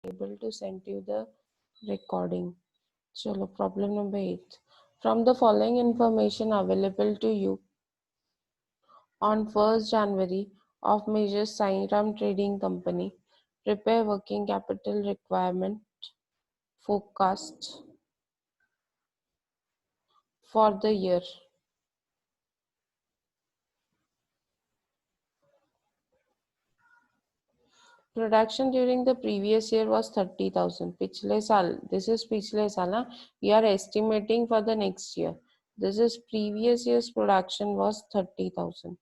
able to send you the recording. Chalo, problem number 8. From the following information available to you on 1st January of Major Sairam Trading Company, prepare working capital requirement forecast for the year. Production during the previous year was 30,000. पिछले साल, this is पिछले साल ना, we are estimating for the next year. This is previous year's production was 30,000.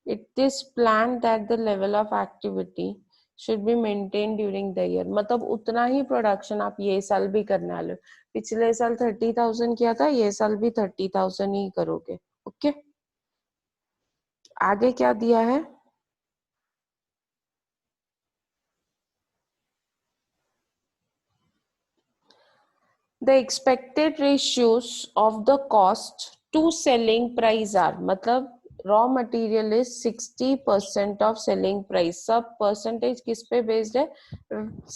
It is planned that the level of activity should be maintained during the year. मतलब उतना ही production आप ये साल भी करने वाले हो. पिछले साल 30,000 किया था, ये साल भी 30,000 ही करोगे. ओके, आगे क्या दिया है? The expected ratios of the cost to selling price are, मतलब raw material is 60% of selling price. सब percentage किस पे based है?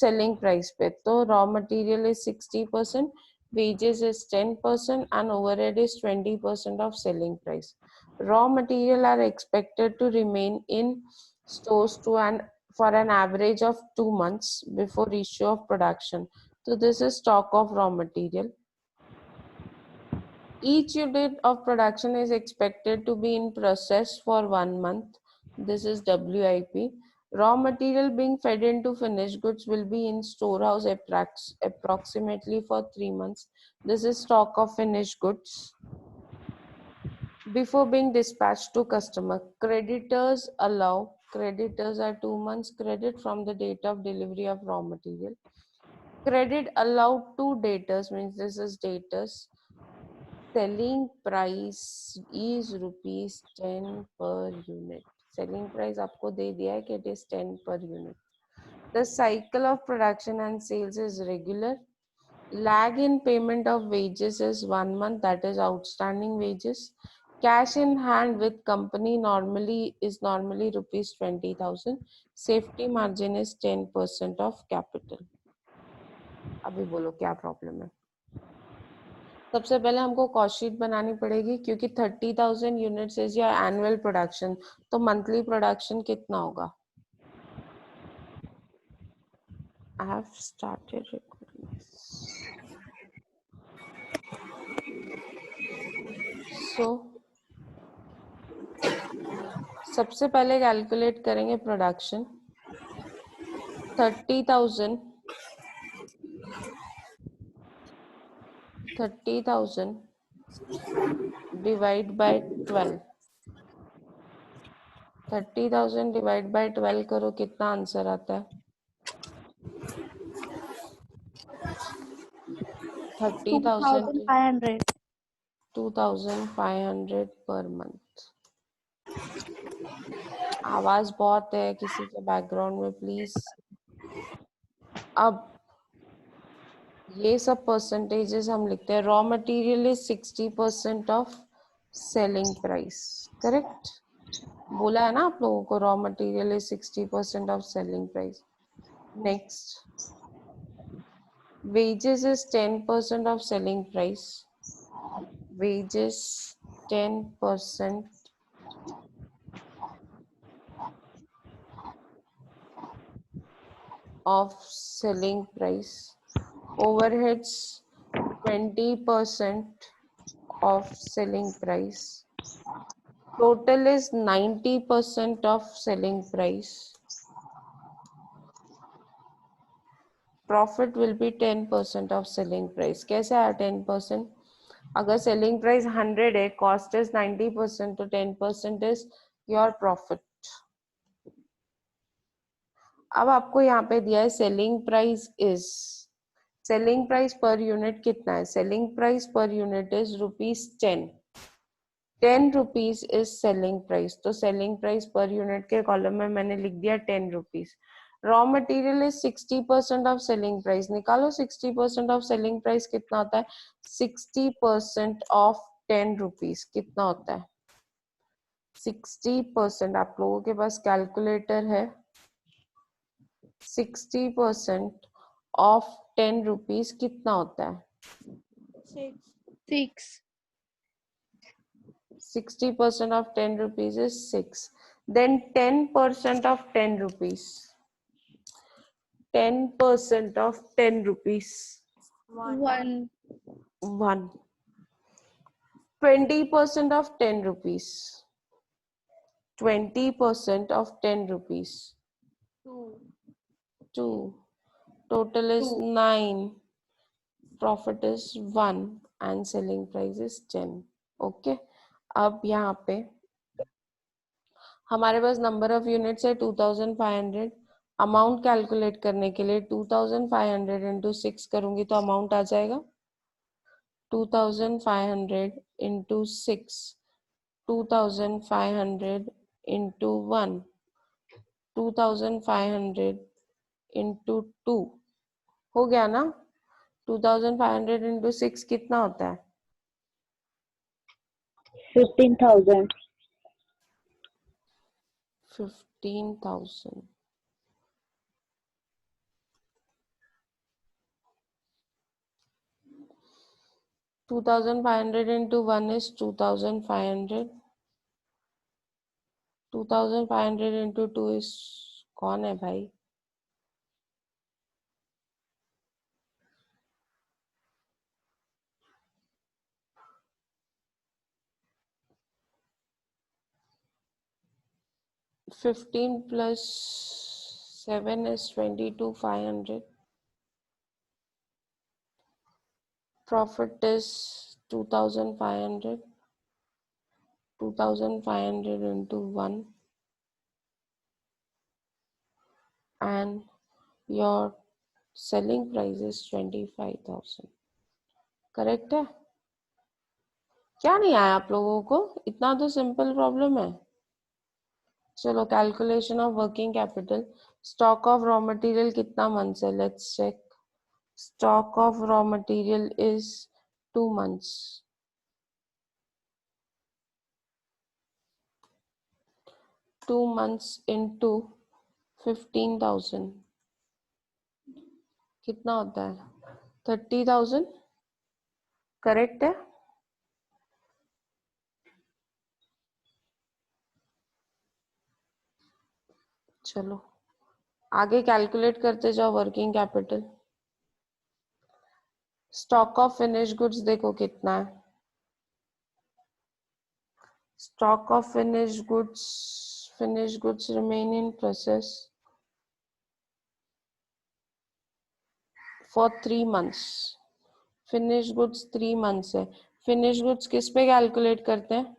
Selling price पे. तो raw material is 60%, wages is 10% and overhead is 20% of selling price. Raw material are expected to remain in stores for an average of 2 months before issue of production. So this is stock of raw material. Each unit of production is expected to be in process for 1 month. This is WIP. Raw material being fed into finished goods will be in storehouse approximately for 3 months. This is stock of finished goods. Before being dispatched to customer, creditors are 2 months credit from the date of delivery of raw material. Credit allowed to debtors means this is debtors. Selling price is rupees 10 per unit. Selling price आपको दे दिया है कि it is 10 per unit. The cycle of production and sales is regular. Lag in payment of wages is 1 month, that is outstanding wages. Cash in hand with company is normally rupees 20,000. Safety margin is 10% of capital. अभी बोलो क्या problem है? सबसे पहले हमको cost sheet बनानी पड़ेगी क्योंकि 30,000 units is your annual production. तो मंथली प्रोडक्शन कितना होगा? I have started recording. So सबसे पहले कैलकुलेट करेंगे production. 30,000 divide by 12. 30,000 divide by 12 करो, कितना आंसर आता है? 2,500. 2,500 पर मंथ. आवाज बहुत है किसी के बैकग्राउंड में, प्लीज. अब ये सब परसेंटेजेस हम लिखते हैं. Raw material is 60% of selling price. Correct बोला है ना आप लोगों को? Raw material is 60% of selling price. Next, wages is 10% of selling price. Wages 10% of selling price. Overheads 20% of selling price. Total is 90% of selling price. Profit will be 10% of selling price. कैसे आया 10%? अगर selling price 100 है, cost is 90%, तो 10% is your profit. अब आपको यहाँ पे दिया है selling price is. Selling price per unit कितना है? Selling price per unit is ₹10. 10 rupees is selling price. तो selling price per unit के कॉलम में मैंने लिख दिया 10 rupees. Raw material is 60% of selling price. निकालो 60% of selling price कितना होता है? 60% of 10 rupees कितना होता है? 60%. आप लोगों के पास कैलकुलेटर है? 60% ऑफ 10 रुपीज कितना होता है? 6. 60% of 10 rupees is 6. Then 10% of 10 rupees. 10% of 10 rupees. 1. 1. 20% of 10 rupees. 20% of 10 rupees. 2. 2. Total is 9. Profit is 1 and selling price is 10. Okay. अब यहाँ पे हमारे पास नंबर ऑफ यूनिट्स है 2500. अमाउंट कैलकुलेट करने के लिए 2500 इंटू 6 करूंगी तो अमाउंट आ जाएगा 2500 इंटू 6, 2500 इंटू 1, 2500 इंटू 2. हो गया ना? 2500 इंटू 6 कितना होता है? 15,000. 15,000. Two thousand five hundred into 1 is 2500. 2500 into 2 is कौन है भाई? Fifteen plus 7 is 22,500. Profit is 2,500. 2,500 into 1 and your selling price is 25,000. Correct है? क्या नहीं आया आप लोगों को? इतना तो सिंपल प्रॉब्लम है. चलो calculation of working capital. Stock of raw material कितना मंथ्स है? Let's check. Stock of raw material is 2 months. 2 months into 15,000 कितना होता है? 30,000. करेक्ट है? चलो आगे कैलकुलेट करते जाओ working capital. Stock of finish goods देखो कितना है. Stock of finish goods remain in process for 3 months. Finish goods 3 months है. फिनिश गुड्स किस पे कैलकुलेट करते हैं?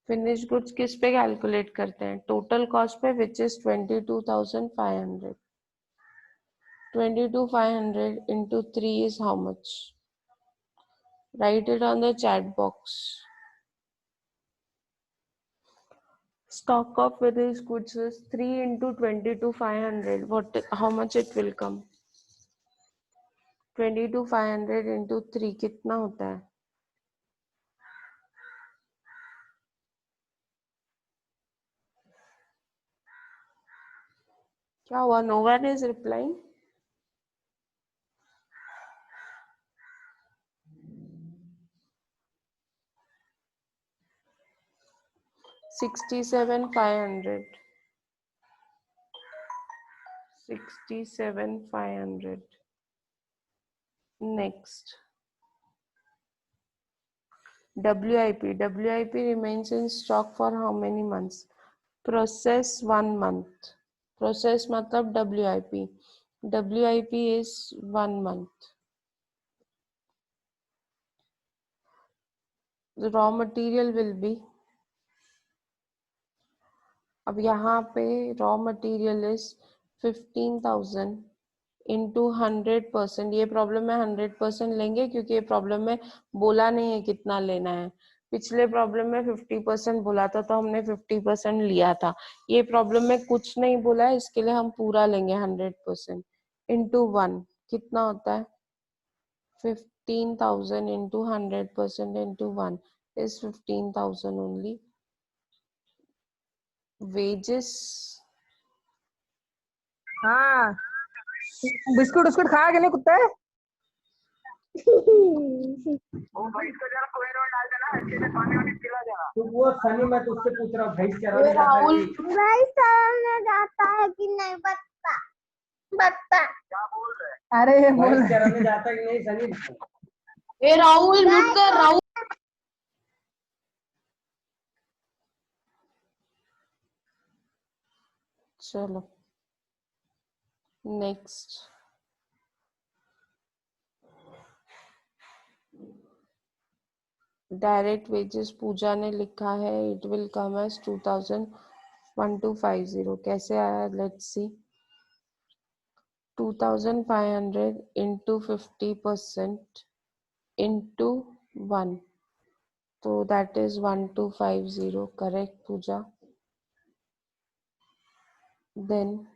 फिनिश गुड्स किस पे कैलकुलेट करते हैं? टोटल कॉस्ट पे, which is 22,500. 22,500 into 3 is how much? Write it on the chat box. Stock of finished goods is 3 into 22,500. How much it will come? 22,500 into 3 कितना होता है? क्या हुआ? No one is replying. 67,500. 67,500. Next. WIP. WIP remains in stock for how many months? Process 1 month. Process मतलब WIP. WIP is 1 month. The raw material will be. अब यहाँ पे raw material is 15,000 into 100%. ये प्रॉब्लम में 100% लेंगे क्योंकि ये problem में बोला नहीं है कितना लेना है. पिछले प्रॉब्लम में 50% बोला था तो हमने 50% लिया था. ये प्रॉब्लम में कुछ नहीं बोला है, इसके लिए हम पूरा लेंगे 100%. into 1 कितना होता है? 15,000 into 100% into 1 is 15,000 only. Wages. हाँ बिस्कुट उस्कुट खाया कि नहीं कुत्ते? वो भाई इसको जरा कोई रोल डाल देना, अच्छे से पानी वानी पिला देना। तो वो सनी मैं तुझसे पूछ रहा हूँ भैंस चराने ये जाता है राहुल कि भाई चलाने जाता है कि नहीं बता बता। क्या बोल रहे हैं? अरे ये बोल भैंस चराने जाता है कि नहीं सनी? ए राहुल म्यूट कर राहुल। चलो नेक्स्ट, डायरेक्ट वेजेस पूजा ने लिखा है इट विल कम एज 201250। कैसे आया, let's see. 2500 into 50% into 1, so that is 1250, correct Pooja? Then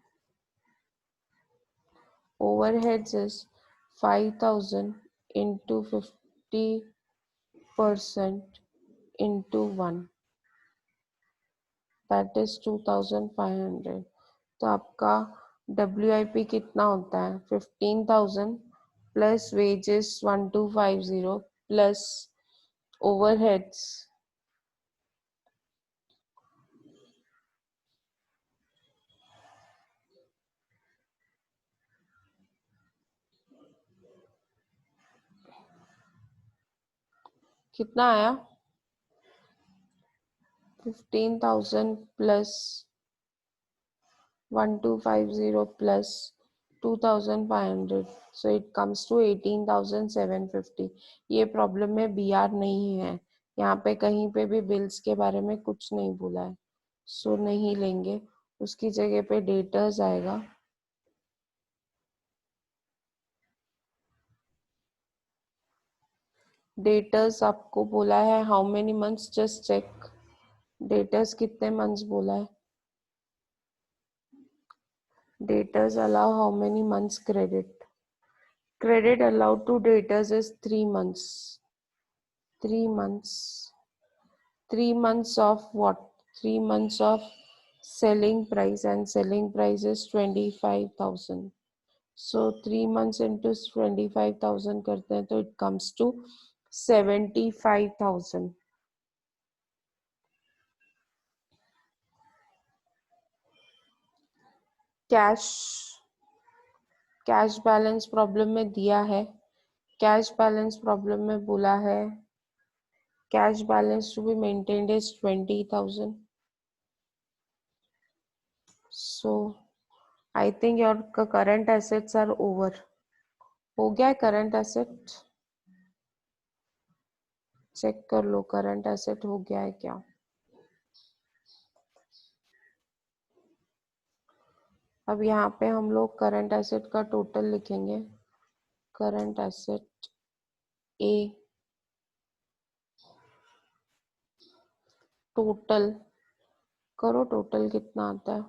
overheads is 5000 into 50% into 1, that is 2500। तो आपका WIP कितना होता है? 15,000 प्लस वेजेस 1250 प्लस ओवरहेड्स कितना आया? 15,000 plus 1250 plus 2500, so it comes to 18,750। ये प्रॉब्लम में BR नहीं है, यहाँ पे कहीं पे भी बिल्स के बारे में कुछ नहीं बोला है, सो नहीं लेंगे। उसकी जगह पे डेटर्स आएगा। डेटर्स आपको बोला है how many months, just check debtors कितने मंथ्स बोला है। Debtors allow how many months credit? Credit allowed to debtors is 3 months. 3 months. 3 months of what? 3 months of selling price, and selling price is 25,000. So 3 months into 25,000 करते हैं तो it comes to 75,000. Cash balance problem में दिया है, cash balance problem में बोला है cash balance to be maintained is 20,000। So I think your current assets are over. हो गया है करंट एसेट? चेक कर लो करंट एसेट हो गया है क्या। अब यहाँ पे हम लोग करंट एसेट का टोटल लिखेंगे। करंट एसेट ए टोटल करो, टोटल कितना आता है?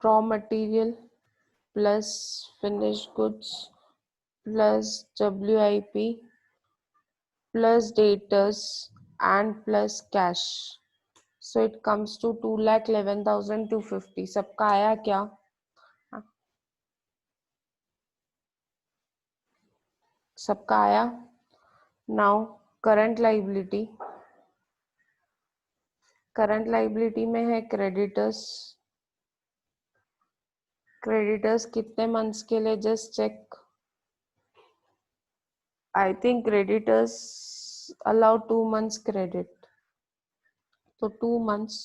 Raw material plus finished goods plus WIP plus debtors and plus cash, so it comes to 2,11,250। सबका आया क्या? सबका आया? Now current liability, current liability में है क्रेडिटर्स। क्रेडिटर्स कितने मंथ्स के लिए, just check. I think creditors allow 2 months credit, तो 2 months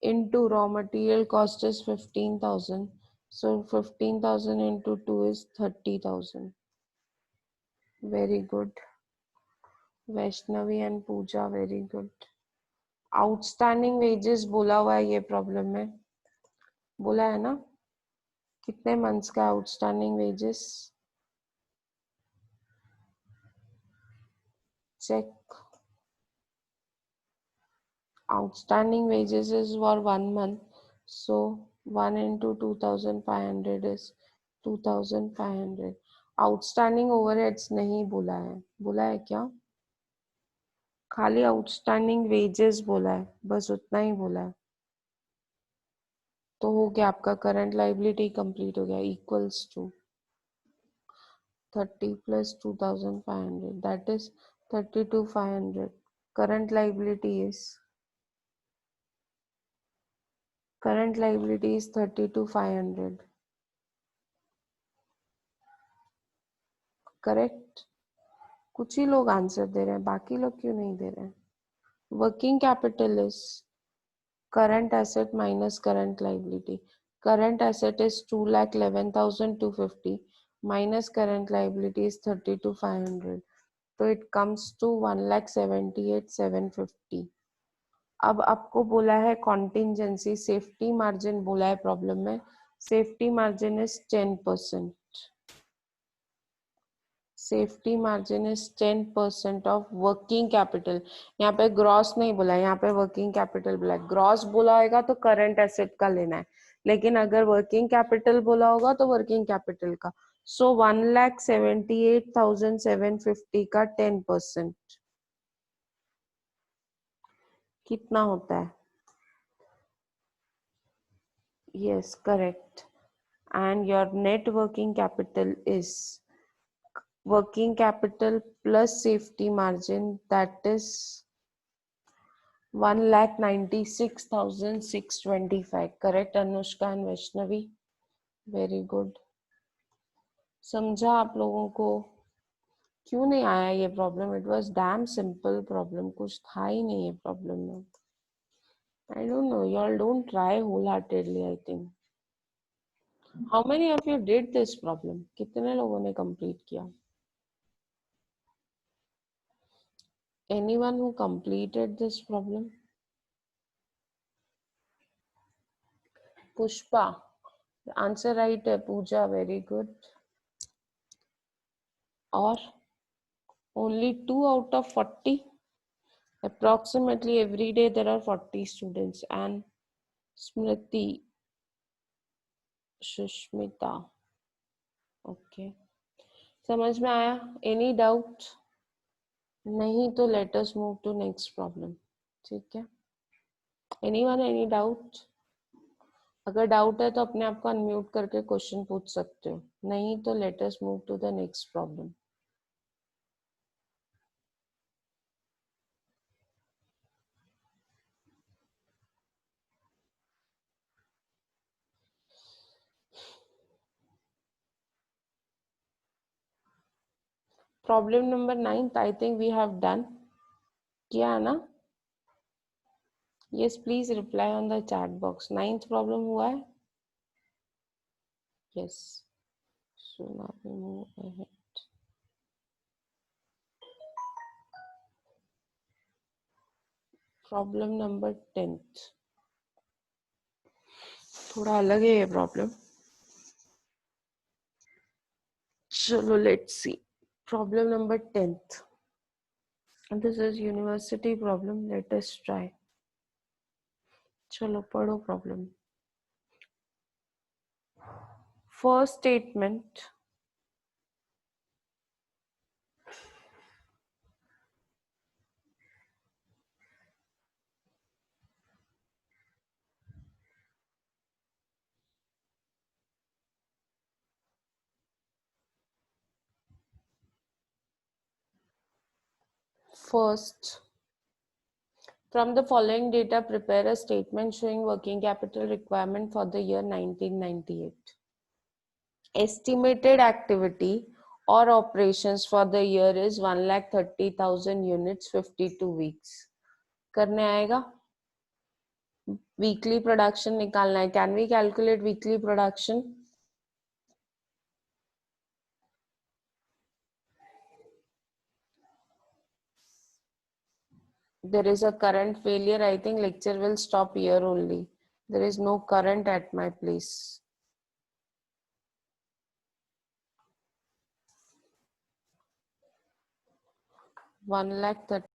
into raw material cost is 15,000, so 15,000 into 2 is 30,000। very good, Vaishnavi and Pooja, very good. Outstanding wages बोला हुआ है ये प्रॉब्लम में, बोला है ना? कितने मंथ्स का outstanding wages? Check. Outstanding wages is for 1 month, so 1 into 2,500 is 2,500। Outstanding overheads नहीं बोला है, बोला है क्या? खाली आउटस्टैंडिंग वेजेस बोला है, बस उतना ही बोला है, तो हो गया आपका करंट लाइबिलिटी कंप्लीट हो गया, equals to 30 plus 2500, that is 32,500. Current liability is 32,500. Correct? कुछ ही लोग आंसर दे रहे हैं, बाकी लोग क्यों नहीं दे रहे हैं? Working capital is current asset minus current liability. Current asset is 2,11,250 minus current liability is 32,500. So it comes to 1,78,750. अब आपको बोला है कॉन्टिंजेंसी, सेफ्टी मार्जिन बोला है प्रॉब्लम में, safety margin is 10%. Safety margin is 10% of working capital. यहाँ पे gross नहीं बोला है, यहाँ पे वर्किंग कैपिटल बोला है. ग्रॉस बोला होगा तो करंट एसेट का लेना है, लेकिन अगर वर्किंग कैपिटल बोला होगा तो वर्किंग कैपिटल का. सो 1,78,750 का 10% कितना होता है? Yes, correct. And your net working capital is working capital plus safety margin, that is 1,96,625. Correct, Anushka and Vaishnavi? Very good. समझा आप लोगों को? क्यों नहीं आया ये problem? It was damn simple problem, कुछ था ही नहीं है प्रॉब्लम में. I don't know, you all don't try wholeheartedly, I think. How many of you did this problem? कितने लोगों ने complete किया? Anyone who completed this problem? Pushpa, answer right है. Pooja, very good. Or only 2 out of 40? Approximately every day there are 40 students. And Smriti, Shushmita. Okay. समझ में आया? Any doubt? नहीं तो let us move to next problem. ठीक है? Anyone any doubt? अगर doubt है तो अपने आप को अनम्यूट करके क्वेश्चन पूछ सकते हो, नहीं तो let us move to the next problem. Problem number 9 I think we have done. किया है ना? Yes, please reply on the chat box. 9th problem हुआ है? Yes. So now we move ahead. Problem number 10th. थोड़ा अलग है ये problem. चलो let's see. Problem number 10th. This is university problem. Let us try. चलो पढ़ो problem. First statement. First, from the following data, prepare a statement showing working capital requirement for the year 1998. Estimated activity or operations for the year is 1,30,000 units, 52 weeks. करने आएगा? Weekly production निकालना है. Can we calculate weekly production? There is a current failure. I think lecture will stop here only. There is no current at my place. One lakh 30